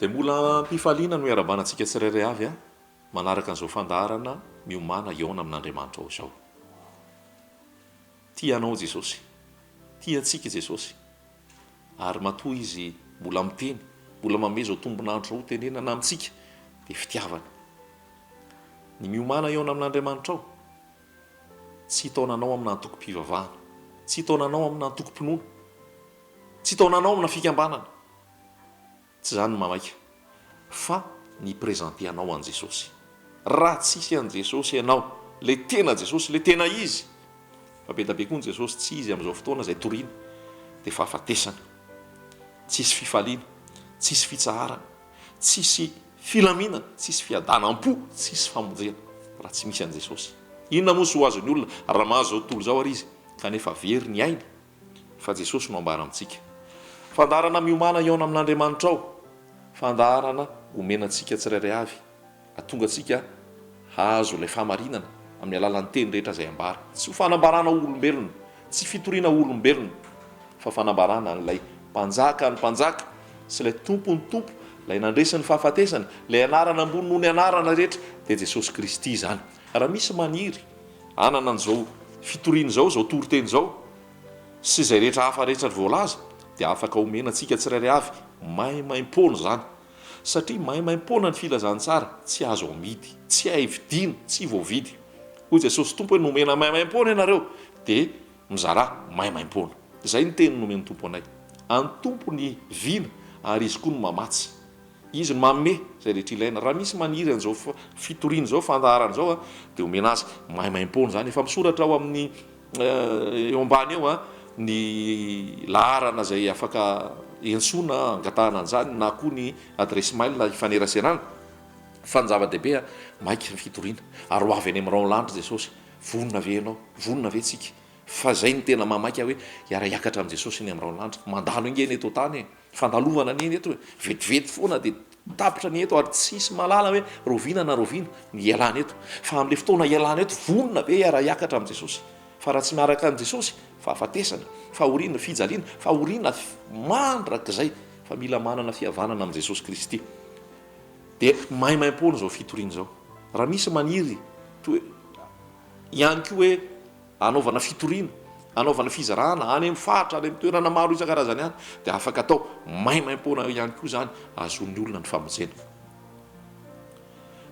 dia mbola mpifaliana no iarabanantsika tsirairay avy a manaraka an'izao fandaharana miomana eona amin'Andriamanitra ao izao. Tia anao Jesosy, tia antsika Jesosy, ary matoa izy mbola miteny, mbola manome izao tombonandro zao tenenana amintsika dia fitiavana. Ny miomana eona amin'Andriamanitra ao tsy hitaonanao amina antoko-pivavahana, tsy hitaonanao amina antoko-pinoana, tsy hitaonanao amina fikambanana, tsy izany ny mamaika, fa ny prezenteanao an' Jesosy. Raha tsisy an' Jesosy ianao, le tena Jesosy, le tena izy, fa be da be koa ny Jesosy tsy izy amin'izao fotoana izay toriana, dia fahafatesana, tsisy fifaliana, tsisy fitsaharana, tsisy filaminana, tsisy fiadanam-po, tsisy famonjena raha tsy misy an' Jesosy. Inona moa sy ho azon'ny olona raha mahazo zao tontolo zao ary izy kanefa very ny aina, fa Jesosy no ambara amintsika. Fandaharana miomana eona amin'Andriamanitra ao, fandaharana omenantsika tsirairay avy, atonga antsika hahazo ilay fahamarinana amin'ny alalan'ny teny rehetra izay ambara. Tsy ho fanambarana olombelona, tsy fitoriana olombelona, fa fanambarana an'ilay mpanjaka ny mpanjaka sy ilay tompony tompo, ilay nandresy ny fahafatesana, ilay anarana ambony noho ny anarana rehetra dia Jesosy Kristy izany. Raha misy maniry anana an'izao fitoriana izao, izao toriteny izao sy izay rehetra hafa rehetra voalaza, dia afaka omenantsika tsirairay avy maimaim-pona izany, satria maimaim-pona ny filazantsara tsy azo amidy, tsy hividiana, tsy voavidy. Hoy Jesosy Tompo hoe nomena maimaim-pona ianareo dia mizara maimaim-pona. Izay ny teny nomeny Tompo anay. Any Tompo ny vina ary izy koa no mamatsy, izy no manome izay rehetra ilaina. Raha misy maniry an'izao fitoriana izao, fandaharana izao dia omena azy maimaim-pona izany. Efa misoratra ao amin'ny eo ambany eo ny laharana izay afaka entsoina angatahana an'izany, na koa ny adresy mail ifaneraserana. Fa ny zava-dehibe maika ny fitoriana, ary ho avy any amin'irao ny lanitra Jesosy. Vonona ve ianao, vonona ve tsika? Fa izay ny tena mamaika hoe hiara-hiakatra amin'ny Jesosy eny amin'irao ny lanitra. Mandalo ingeny eto tany, fandalovana ny eny eto, vetivety foana dia tapitra ny eto, ary tsisy malala hoe roviana na roviana ny ialana eto. Fa amin'ilay fotoana ialana eto, vonona ve hiara-hiakatra amin'ny Jesosy? Fa raha tsy miaraka an' Jesosy, fahafatesana, fahoriana, fijaliana, fahoriana mandrakizay, fa mila manana fihavanana amin'ny Jesosy Kristy. Dia maimaim-pona izao fitoriana izao. Raha misy maniry ihany koa hoe anaovana fitoriana, anaovana fizarana any amin'ny faritra, any amin'ny toerana maro isan-karazany any, dia afaka atao maimaim-pona ihany koa izany, azon'ny olona ny famonjena.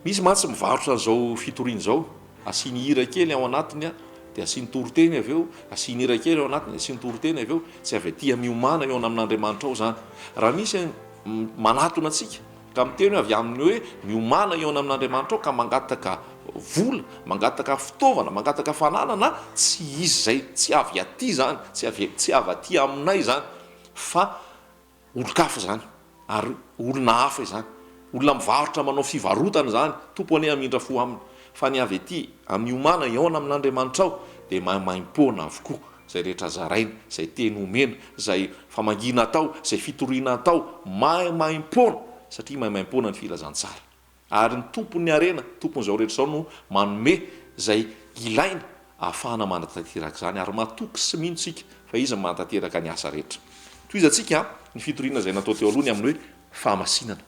Misy mantsy mivarotra an'izao fitoriana izao, asiany hira kely ao anatiny dia asiany toroteny avy eo, asiany hira kely ao anatiny, asiany toroteny avy eo, tsy avy aty miomana eo amin'Andriamanitra ao izany. Raha misy manatona antsika ka miteny hoe avy amin'ny hoe miomana eo amin'Andriamanitra ao ka mangataka vola, mangataka fitaovana, mangataka fananana, tsy izy zay, tsy avy aty zany, tsy avy aty aminay zany, fa olo-kafa zany, ary olona hafa izany, olona mivarotra manao fivarotana zany, tompo ane amindra fo aminy. Fa ny avy aty miomana eona amin'Andriamanitra ao dia maimaim-pona avokoa izay rehetra zaraina, izay teny omena, izay famangina atao, izay fitoriana atao, maimaim-pona, satria maimaim-pona ny filazantsara. Ary ny tompony arena, tompon'izao rehetra izao no manome izay ilaina ahafahana manatateraka izany, ary matoky sy mino tsika fa izy manatateraka ny asa rehetra. Toizantsika ny fitoriana izay natao teo alohany amin'ny hoe fahamasinana.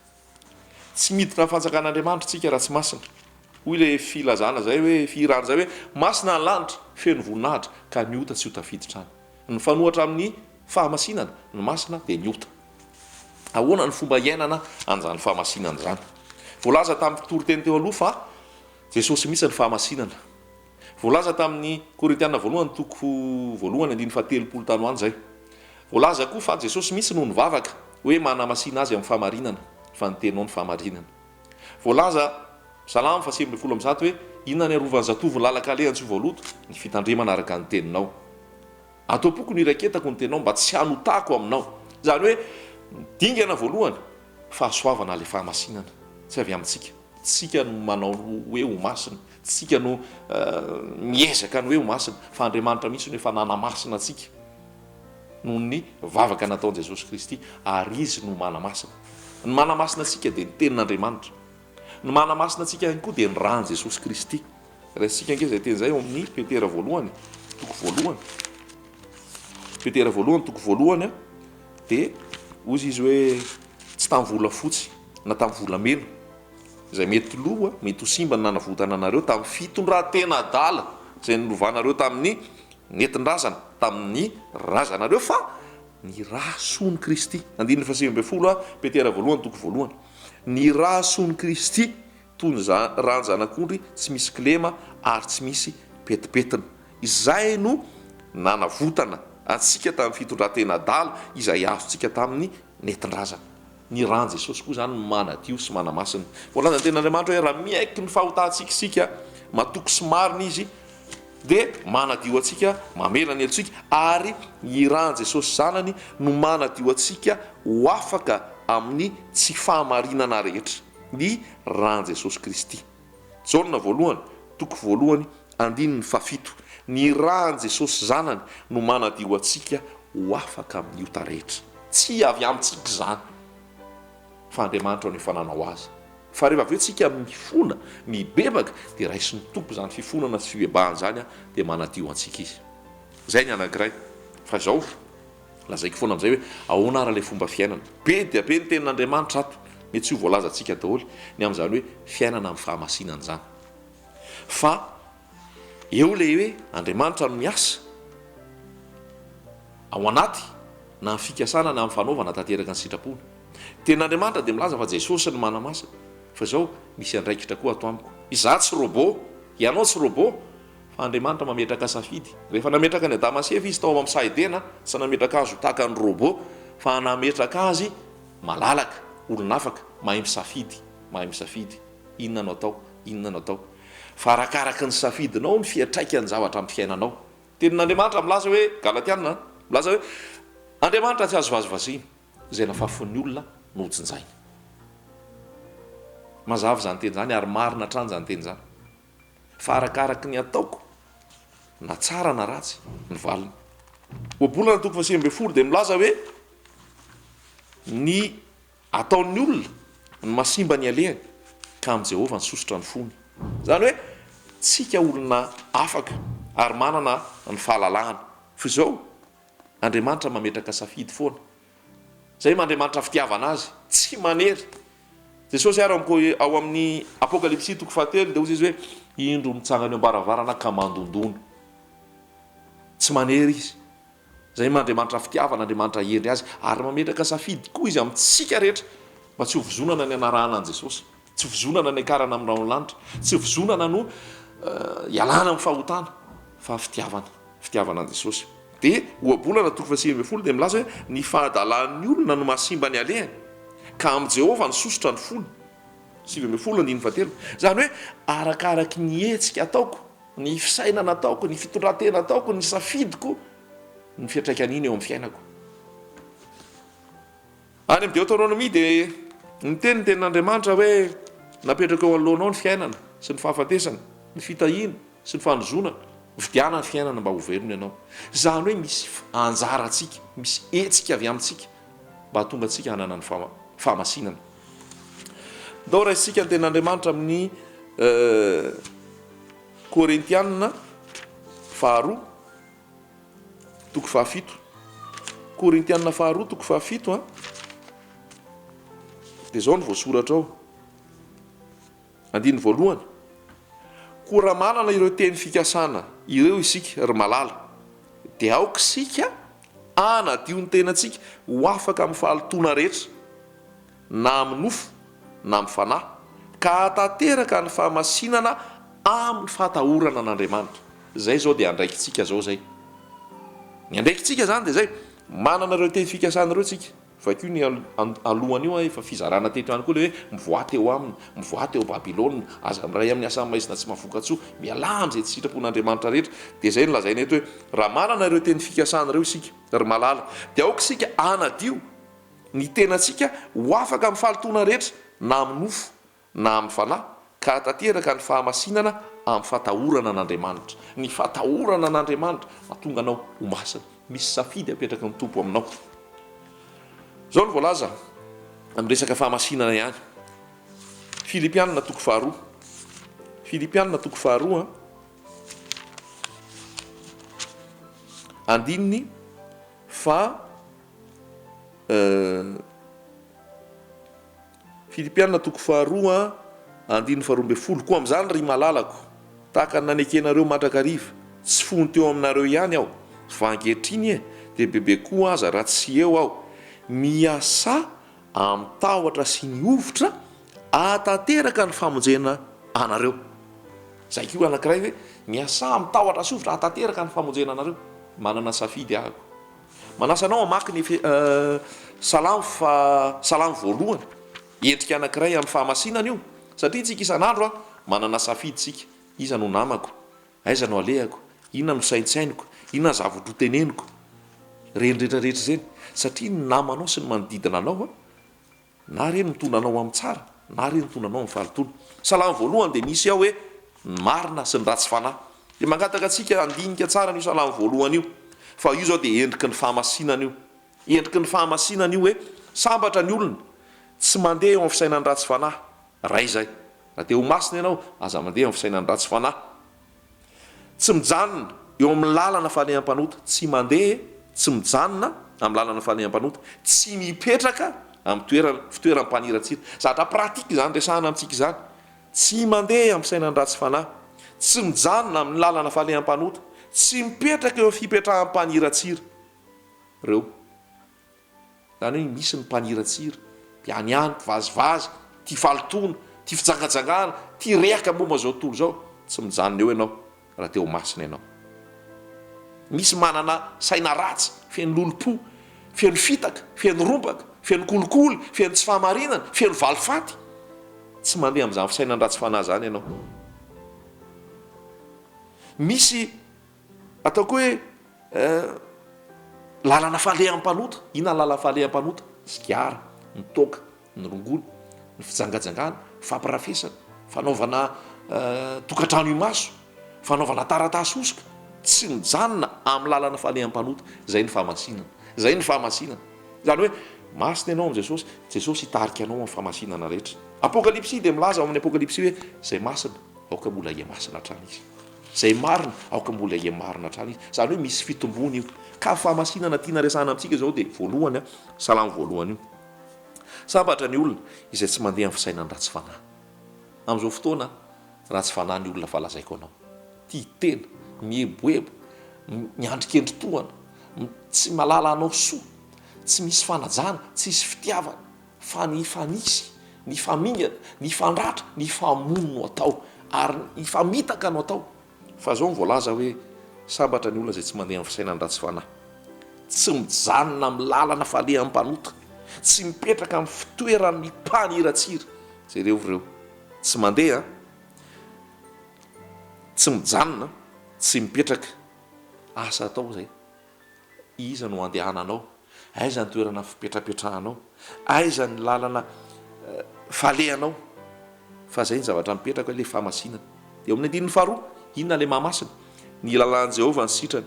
Tsy miditra ny fanjakan'Andriamanitra tsika raha tsy masina. Hoy ilay filazana zay hoe firana zay hoe masina ny lanitra feno voninahitra ka ny ota tsy ho tafiditra any. Ny fanohatra amin'ny fahamasinana, ny masina dia ny ota. Ahoana ny fomba iainana an'izany fahamasinana izany? Voalaza tamin'ny toriteny teo aloha fa Jesosy mihitsy ny fahamasinana. Voalaza tamin'ny Korintiana voalohany toko voalohany 1:30 tanoany zay. Voalaza koa fa Jesosy mihitsy no nivavaka hoe manamasina azy amin'ny fahamarinana, fa nitenao ny fahamarinana. Voalaza Salamo 1:10 hoe inona ny arovan'ny zatovo lalaka alehany tsy voaloto, ny fitandremana araka ny teninao. Atao poko ny iraketako ny tenao mba tsy hanotako aminao. Izany hoe dingana voalohany fahasoavana ilay fahamasinana, tsy avy amintsika. Tsika no manao hoe ho masina, tsika no miezaka ny hoe ho masina, fa Andriamanitra mihitsy no efa nanamasina antsika noho ny vavaka nataon'i Jesosy Kristy, ary izy no manamasina. Ny manamasina antsika dia ny tenin'Andriamanitra. Ny manamasina antsika ihany koa dia ny rany Jesosy Kristy. Resitsika ange izay teny izay ao amin'ny Petera voalohany, toko voalohany. Petera voalohany, toko voalohany dia hozy izy hoe tsy tamin'ny volafotsy na tamin'ny volamena izay mety loha mety ho simba ny nanavotana anareo tamin'ny fitondratena adala izay nilovanareo tamin'ny netin-drazana tamin'ny razanareo fa ny rahasoany Kristy. Andininy faha 9 Petera voalohany toko voalohany. Ny rahasoany Kristy toy ny ranjanak'ondry tsy misy kilema ary tsy misy petipetina. Izay no nanavotana antsika tamin'ny fitondratena adala izay azontsika tamin'ny netin-drazana. Ny ran Jesosy koa zany manadio sy manamasina. Voalaza ny ten'Andriamanitra hoe raha miaiky ny fahotantsika isika matoky sy marina izy dia manadio antsika, mamela ny helotsika, ary ny ran Jesosy zanany no manadio antsika ho afaka amin'ny tsy fahamarinana rehetra. Ny ran Jesosy Kristy. Jaona voalohany toko voalohany andininy fafito. Ny ran Jesosy zanany no manadio antsika ho afaka amin'ny ota rehetra. Tsy avy amintsika zany fa Andriamanitra ny fananao azy. Fa rehefa avy eo tsika mifona, mibebaka, dia raisy ny tompo zany fifonana sy fibebahana zany dia manadio antsika izy. Zay ny anankiray. Fa izao lazaiko foana amin'izay hoe ahoana ara ilay fomba fiainana. Be dia be ny tenin'Andriamanitra ato. Mety tsy ho voalaza antsika daholo ny amin'izany hoe fiainana amin'ny fahamasinana zany. Fa eo ilay hoe Andriamanitra no miasa ao anaty na amin'ny fikasana na amin'ny fanaovana tanteraka ny sitrapony. Tenin'Andriamanitra dia milaza fa Jesosy ny manamasina. Fa izao misy andraikitra koa ato amiko. Izaho tsy robot, ianao tsy robot, fa Andriamanitra mametraka safidy. Rehefa nametraka ny Adama sy Eva izy tao mampisaidena, tsy nametraka azy ho tahaka ny robot, fa nametraka azy malalaka, olonafaka, mahay misafidy. Inona no atao? Inona no atao? Fa arakaraka ny safidinao ny fiatraikany zavatra amin'ny fiainanao. Tenin'Andriamanitra milaza hoe Galatiana, milaza hoe Andriamanitra tsy azo vazivazina izay nafafon'ny olona nojinjainy. Mazava zany teny zany ary marina hatrany zany teny zany. Fa arakaraka ny ataoko na tsara na ratsy ny valiny. Ohabolana toko faha 9 dia milaza hoe ny ataon'ny olona ny masimba ny alehany ka amin'ny Jehovah ny sosotra ny fony. Zany hoe tsika olona afaka ary manana ny fahalalahana. Fa izao Andriamanitra mametraka safidy foana. Zay Andriamanitra fitiavana azy, tsy manery. Jesosy ary ao amin'ny Apokalipsy toko 7 dia hozy izy hoe indro mitsangana eo ambaravarana ka mandondona. Tsy manery izy. Zay Andriamanitra fitiavana, Andriamanitra endry azy ary mametraka safidy koa izy amintsika rehetra mba tsy ho vizonana ny anarahana an Jesosy, tsy vizonana ny akarana amin'ny raon'lanitra, tsy vizonana no ialana amin'ny fahotana, fa fitiavana an Jesosy. Dia ohabolana toko faha 9 dia milaza hoe ny fahadalan'ny olona no masimba ny alehany ka amin'ny Jehovah ny sosotra ny fony. 9:7. Zany hoe arakaraky ny hetsika ataoko, ny fisainana ataoko, ny fitondratena ataoko, ny safidiko, ny fiatraikan'iny eo amin'ny fiainako. Any amin'ny Deutéronomie dia ny tenin'Andriamanitra hoe napetraka eo anoloanao ny fiainana sy ny fahafatesana, ny fitahiana sy ny fanozonana, vidiana ny fiainana mba ho velona ianao. Zany hoe misy anjara antsika, misy hetsika avy amintsika mba hatonga antsika hanana ny fahamasinana. Ndao raisitsika ny tenin'Andriamanitra amin'ny Korintianina faharoa toko fahafito. Korintianina faharoa toko fahafito dia zao ny voasoratra ao. Andiny voalohany. Koa raha manana ireo teny fikasana ireo isika ry malala dia aoka isika anadio ny tenantsika ho afaka amin'ny fahalitoana rehetra na amin'ny nofo na amin'ny fanahy ka hatateraka ny fahamasinana amin'ny fahatahorana an'Andriamanitra. Zay zao dia andraikitsika zao zay. Ny andraikitsika zany dia zay manana ireo teny fikasana ireo tsika. Fa koa ny alohany io efa fizarana teto ihany koa le hoe mivoaty eo aminy, mivoaty eo Babilôna, aza miray amin'ny asa maizina tsy mahafokatsy miala amin'izay tsy sitrapon'Andriamanitra rehetra. Dia zay nolazaina eto hoe raha manana ireo teny fikasana ireo isika ry malala dia aoka isika anadio ny tenantsika ho afaka amin'ny fahalitoana rehetra na amin'ny nofo na amin'ny fanahy ka hatateraka ny fahamasinana amin'ny fahatahorana an'Andriamanitra. Ny fahatahorana an'Andriamanitra mahatonga anao ho masina, misy safidy apetraka ny tompo aminao. Zao ny voalaza amin'ny resaka fahamasinana ihany. Filipianina toko faharoa. Filipianina toko faharoa andininy Filipianina toko faharoa andiny faharoambe folo koa amin'izany ry malalako tahaka ny nanekenareo mandrakariva tsy fony teo aminareo ihany aho fa ankehitriny dia bebe koa aza raha tsy eo aho miasa amin'ny tahotra sy ny ovitra atateraka ny famonjena anareo. Zay koa anankiray hoe miasa amin'ny tahotra sy ovitra atateraka ny famonjena anareo. Manana safidy ahako. Manasa anao hamaky ny salamo voalohany endrika anankiray amin'ny fahamasinana io satria tsika isan'andro manana safidy tsika. Iza no namako, aiza no alehako, inona no saintsainiko, inona zavatra teneniko, reny rehetrarehetra zeny satria ny namanao sy ny manodidina anao na reny mitondra anao amin'ny tsara na reny mitondra anao amin'ny fahalitoana. Salamo voalohany dia misy ao hoe marina sy ny ratsy fanahy. Dia mangataka antsika andinika tsara n'io salamo voalohany io fa io zao dia endriky ny fahamasinana io. Endriky ny fahamasinana io hoe sambatra ny olona tsy mandeha eo amin'ny fisainany ratsy fanahy. Ray zay raha te ho masina ianao aza mandeha amin'ny fisainany ratsy fanahy. Tsy mijanona eo amin'ny lalana faleham-panota, tsy mandeha, tsy mijanona amin'ny lalana faleham-panota, tsy mipetraka amin'ny fitoeram-paniratsira. Zavatra pratika zany resahana amintsika izany. Tsy mandeha amin'ny fisainany ratsy fanahy, tsy mijanona amin'ny lalana faleham-panota, tsy mipetraka eo fipetrahan'mpaniratsira. Reo zany hoe misy ny mpaniratsira, mpianiany, mpivazivazy, tia falitoana, tia fijangajangana, tia rehaka momba zao tontolo zao. Tsy mijanona eo ianao raha teo masina ianao. Misy manana saina ratsy, feno lolo-po, feno fitaka, feno rombaka, feno kolikoly, feno tsy fahamarinana, feno valifaty. Tsy mandeha amin'izany fisainany ratsy fanahy zany ianao. Misy ataoko hoe lalana faleham-panota. Inona lalana faleham-panota? Sigara, ny toaka, ny rongony, ny fijangajangana, fampirafesana, fanaovana tokantrano imaso, fanaovana taratasy osoka. Tsy mijanona amin'ny lalana faleham-panota. Zay ny fahamasinana. Zay ny fahamasinana. Zany hoe masina ianao amin'i Jesosy, Jesosy hitarika anao amin'ny fahamasinana rehetra. Apokalipsy dia milaza ao amin'ny apokalipsy hoe zay masina aoka mbola ie masina hatrany izy. Zay marina aoka mbola ie marina hatrany izy. Zany hoe misy fitombony io. Ka fahamasinana tiana resahana amintsika zao dia voalohany salamo voalohany io. Sambatra ny olona izay tsy mandeha amin'ny fisainany ratsy fanahy. Amin'izao fotoana ratsy fanahy ny olona falazaiko anao. Tia tena, mieboebo, miandrikendri-tohana, tsy malala anao soa, tsy misy fanajana, tsy misy fitiavana, fa ny fanisy, ny famingana, ny fandratra, ny famono no atao ary ny famitaka no atao. Fa zao voalaza hoe sambatra ny olona izay tsy mandeha amin'ny fisainany ratsy fanahy. Tsy mijanona amin'ny lalana faleham-panota, tsy mipetraka amin'ny fitoeran'ny mpaniratsira. Jereo tsy mandeha, tsy mijanona, tsy mipetraka. Asa atao zay. Iza no andehananao? Aiza ny toerana fipetrapetrahanao? Aiza ny lalana falehanao? Fa zay ny zavatra mipetraka le fahamasinana. Dia amin'ny andininy faharoa, inona le mahamasina? Ny lalan'i Jehovah ny sitrany.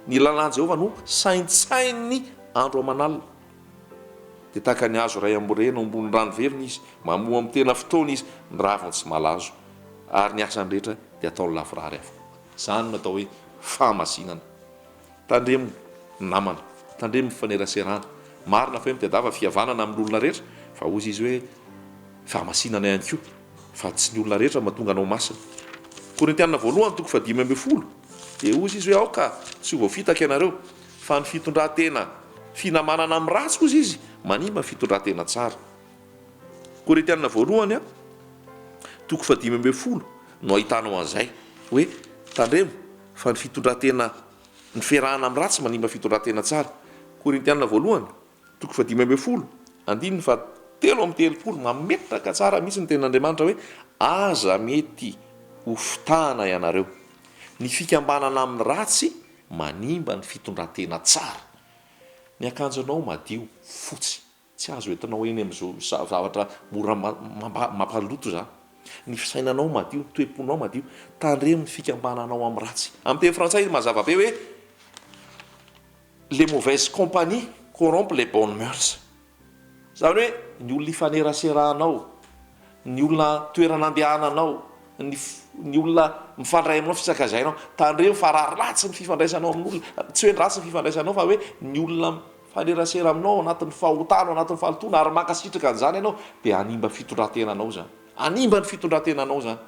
Ny lalan'i Jehovah no saintsainy andro aman'alina. Dia tahaka ny hazo ray amborena ambony rano verina izy, mamoa amin'ny tena fotoana izy, ny raviny tsy malazo. Ary ny asany rehetra dia ataony lavorary avokoa. Zany no atao hoe fahamasinana. Tandremo ny namana, tandremo ny faneraserana. Marina fa hoe mitadiava fihavanana amin'olona rehetra, fa ozy izy hoe fahamasinana ihany koa, fa tsy ny olona rehetra mahatonga anao masina. Korintianina voalohany toko 5:10 dia ozy izy hoe aoka tsy ho voafitaka ianareo fa ny fitondran-tena finamanana amin'ny ratsy ozy izy manimba fitondran-tena tsara. Korintianina voalohany toko 5:10 no ahitanao an'izay hoe tandremo fa ny fitondran-tena ny fiarahana amin'ny ratsy manimba fitondran-tena tsara. Korintianina voalohany toko 5:10 andininy fa 3:30 mametraka tsara mihitsy ny ten'Andriamanitra hoe aza mety ho fitahana ianareo. Ny fikambanana amin'ny ratsy manimba ny fitondran-tena tsara. Ny akanjonao madio fotsy, tsy azo entinao eny amin'izao zavatra mora mampaloto zany. Ny fisainanao madio, ny toe-ponao madio, tandremo ny fikambananao amin'ny ratsy. Amin'ny teny frantsay mazava be hoe les mauvaises compagnies corrompent les bonnes mœurs. Zany hoe ny olona ifaneraserahanao, ny olona toerana andehananao, ny olona mifandray aminao fisakazainao, tandremo fa raha ratsy ny fifandraisanao amin'olona, tsy hoe ratsy ny fifandraisanao fa hoe ny olona fanerasera aminao anatin'ny fahotana anatin'ny fahalotona ary makasitraka an'izany ianao dia animba fitondrantenanao zany animba ny fitondrantenanao zany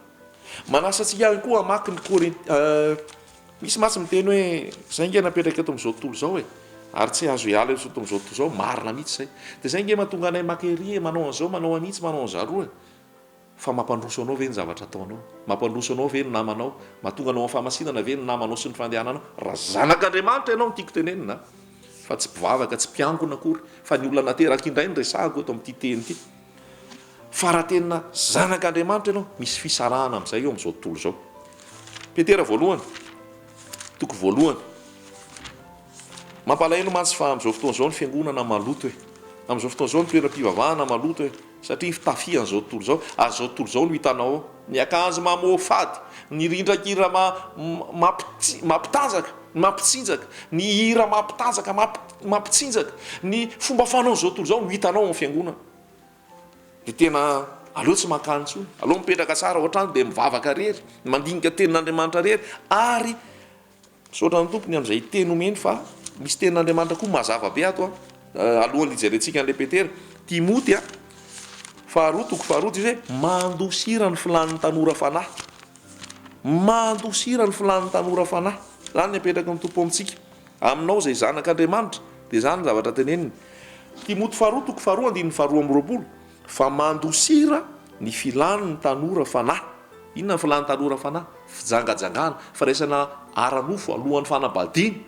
manasantsika ihany koa amaky ny misy masy miteny hoe zay nge napetraka eto am'izao tontolo zao e ary tsy azo iala eto am'izao tontolo zao marina mihitsy zay de zay nge mahatonga anay makery manao an'izao manao anitsy manao an'zaroa fa mampandroso anao ve ny zavatra ataonao mampandroso anao ve ny namanao mahatonga anao famasinana ve ny namanao sy ny fandehananao raha zanak'andriamanitra ianao ny tiako tenenina fa tsy mpivavaka tsy mpiangona akory fa ny olona nateraka indray ny resahako eto amin'ity teny ity fa raha tena zanak'andriamanitra ianao misy fisarahana amin'izay eo am'izao tontolo zao petera voalohany toko voalohany mampalahelo mantsy fa am'izao fotoana zao ny fiangonana maloto hoe am'izao fotoana zao ny toeram-pivavahana maloto hoe satria fitafian'izao tontolo zao ary zao tontolo zao no hitanao ny akanjo mamoafady ny rindrakira mampitanjaka mampitsinjaka ny hira mampitanjaka mampitsinjaka ny fomba fanao zao tontolo zao no hitanao amin'ny fiangonana de tena aleo tsy mankany tsony aloha mipetraka tsara ohatrany de mivavaka rery mandinika tenin'andriamanitra rery ary misaotra ny tompony am'izay teny omeny fa misy tenin'andriamanitra koa mazava be ato alohan'ny ijerentsika an'le petera timoty faharoa toko faharoa izy hoe mandosira ny filan'ny tanora fanahy mandosira ny filan'ny tanora fanahy zany ny apetraka ny tompo amintsika aminao zay zanak'andriamanitra de zany ny zavatra teneniny timoty faharoa toko faharoa andin'ny faharoa am'roapolo fa mandosira ny filan'ny tanora fanahy inona ny filan'ny tanora fanahy fijangajangana firaisana aranofo alohan'ny fanabadina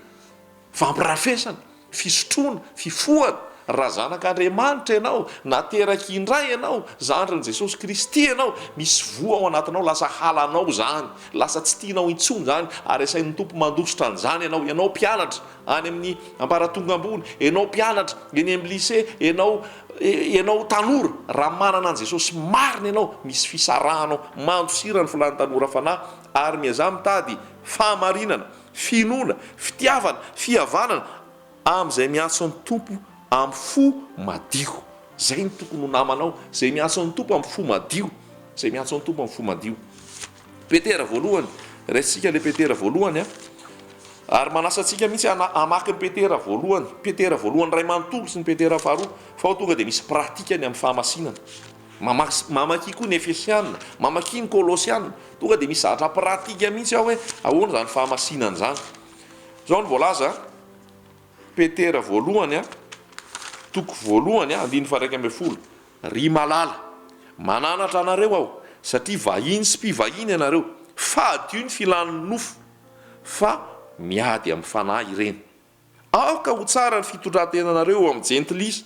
fampirafesana fisotroana fifohana raha zanak'andriamanitra ianao nateraka indray ianao zandriny jesosy kristy ianao misy voa ao anatinao lasa halanao zany lasa tsy tianao intsony zany ary asain'ny tompo mandositra an'izany ianao mpianatra any amin'ny amparatonga ambony ianao mpianatra eny amin'ny lycée ianao tanora raha manana an' jesosy marina ianao misy fisarahanao mandosira ny filan'ny tanora fanahy ary miaza mitady fahamarinana finoana fitiavana fihavanana am'izay miantso ny tompo amin'ny fo madio zay ny tokony ho namanao zay miantso ny tompo amin'ny fo madio zay miantso ny tompo amin'ny fo madio petera voalohany raisitsika le petera voalohany ary manasantsika mihitsy amaky ny petera voalohany ray manontolo sy ny petera faharoa fa ho tonga de misy pratikany amin'ny fahamasinana mamaky koa ny efesianina mamaky ny kolosianina tonga de misy zavatra pratika mihitsy aho hoe ahoana zany fahamasinana zany zao ny voalaza petera voalohany toko voalohany andiny faraika ambe folo ry malala mananatra anareo aho satria vahiny sy mpivahiny ianareo fa adio ny filan'ny nofo fa miady amin'ny fanahy ireny aoka ho tsara ny fitondrantenanareo amin'ny jentilisa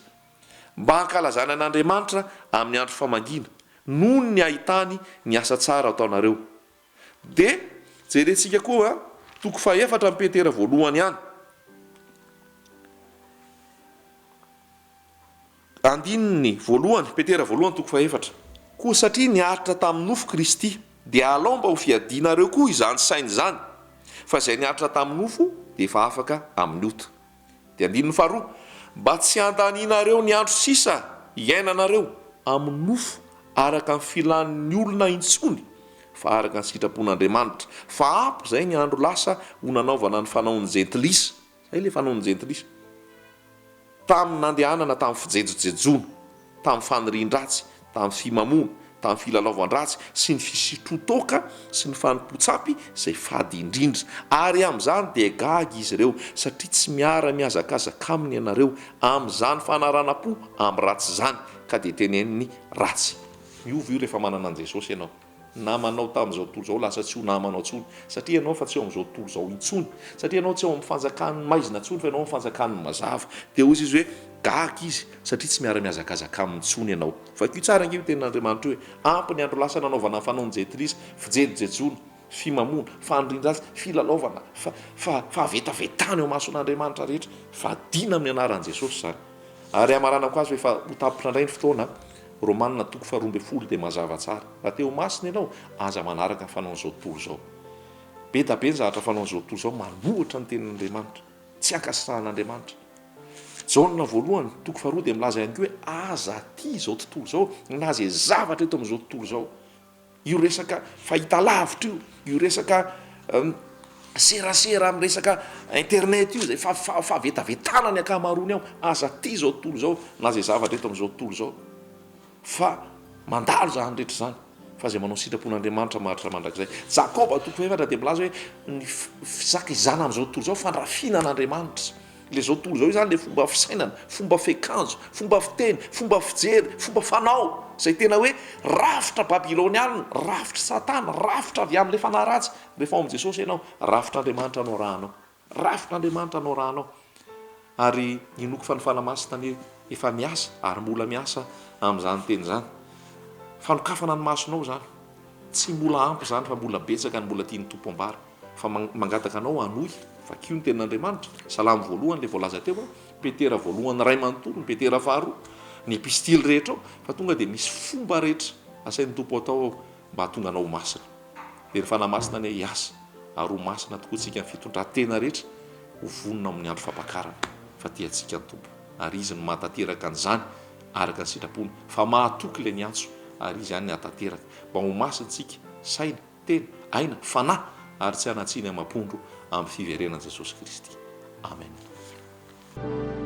mba hankalazana an'andriamanitra amin'ny andro famangina noho ny ahitany ny asa tsara ataonareo de jerentsika koa toko faefatra amin'ny petera voalohany ihany andininy voalohany petera voalohany toko faefatra koa satria niaritra tamin'ny nofo kristy dia alao mba ho fiadinareo koa izany sainy zany fa zay niaritra tamin'ny nofo de efa afaka amin'ny ota de andininy faharoa mba tsy andaninareo ny andro sisa iainanareo amin'ny nofo araka ny filan'ny olona intsony fa araka ny sitrapon'andriamanitra fa ampy zay ny andro lasa ho nanaovana ny fanaon'ny jentilisa zay le fanaon'ny jentilisa tamin'ny nandehanana tamin'ny fijejojejono tamin'ny fanirian-dratsy tamin'ny fimamona tamin'ny filalaovan-dratsy sy ny fisitrotoka sy ny fanompotsapy zay fady indrindra ary amin'izany de gaga izy ireo satria tsy miara-miazakazaka aminy ianareo amin'izany fanarana-po amin'ny ratsy zany ka de teneniny ratsy miovy io rehefa manana an' jesosy ianao namanao tamin'izao tontolo zao lasa tsy ho namanao tsony satria ianao fa tsy eo am'izao tontolo zao intsony satria ianao tsy eo amin'ny fanjakany maizina tsony fa ianao amin'ny fanjakany mazava de ozy izy hoe gaga izy satria tsy miara-miazakazaka amin'ny tsony ianao fa kio tsara nge tenin'andriamanitra hoe ampy ny andro lasa nanaovana ny fanaon'ny jentilisa fijejojejono fimamona fanindrindratsy filalaovana fa avetavetana eo mason'andriamanitra rehetra fa dina amin'ny anaran'i jesosy zany ary amaranako azy hoe fa ho tapitra indray ny fotoana romanina toko faharoa ambe folo de mazava tsara raha teo masina ianao aza manaraka ny fanaon'izao tontolo zao be da be ny zavatra fanaon'izao tontolo zao manohatra ny tenin'andriamanitra tsy akasahan'andriamanitra jaona voalohany toko faharoa de milaza ihany koa hoe aza ty zao tontolo zao naza zavatra eto am'izao tontolo zao io resaka fahita lavitra io resaka serasera amin'ny resaka internet io zay fahavetavetana ny akamarony ao aza ty zao tontolo zao na zay zavatra eto am'izao tontolo zao fa mandalo zany rehetra zany fa zay manao sitrapon'andriamanitra maharitra mandrakizay. Jakoba toko efatra de milaza hoe ny fizaka izana am'izao tontolo zao fandrafinan'andriamanitra le zao tontolo zao io zany le fomba fisainana, fomba fekanjo, fomba fiteny, fomba fijery, fomba fanao zay tena hoe rafitra babiloniana, rafitra satana, rafitra avy amin'le fanaratsy. Rehefa ao am' Jesosy ianao rafitr'andriamanitra anao rahanao, rafitr'andriamanitra anao rahanao. Ary inoko fanofana masina ny efa miasa ary mbola miasa am'izany teny zany. Fanokafana ny masonao zany tsy mbola ampy zany fa mbola betsaka ny mbola tiany tompo ambara fa mangataka anao anohy vakio ny tenin'andriamanitra. Salamy voalohany le voalaza teo Petera voalohany ray manontolo ny Petera faharoa ny epistily rehetra ao fa tonga de misy fomba rehetra asain'ny tompo atao mba hatonga anao masina. De ny fanamasina ny hiasa ary ho masina tokoa tsika ny fitondran-tena rehetra ho vonona amin'ny andro fampakarana fa tiantsika ny tompo ary izy no mahatateraka an'izany araka ny sitrapony fa mahatoky le nyantso ary izy ihany ny hatateraka mba ho masintsika saina tena aina fanahy ary tsy hanatsiny amam-pondro amin'ny fiverenan'i Jesosy Kristy. Amen.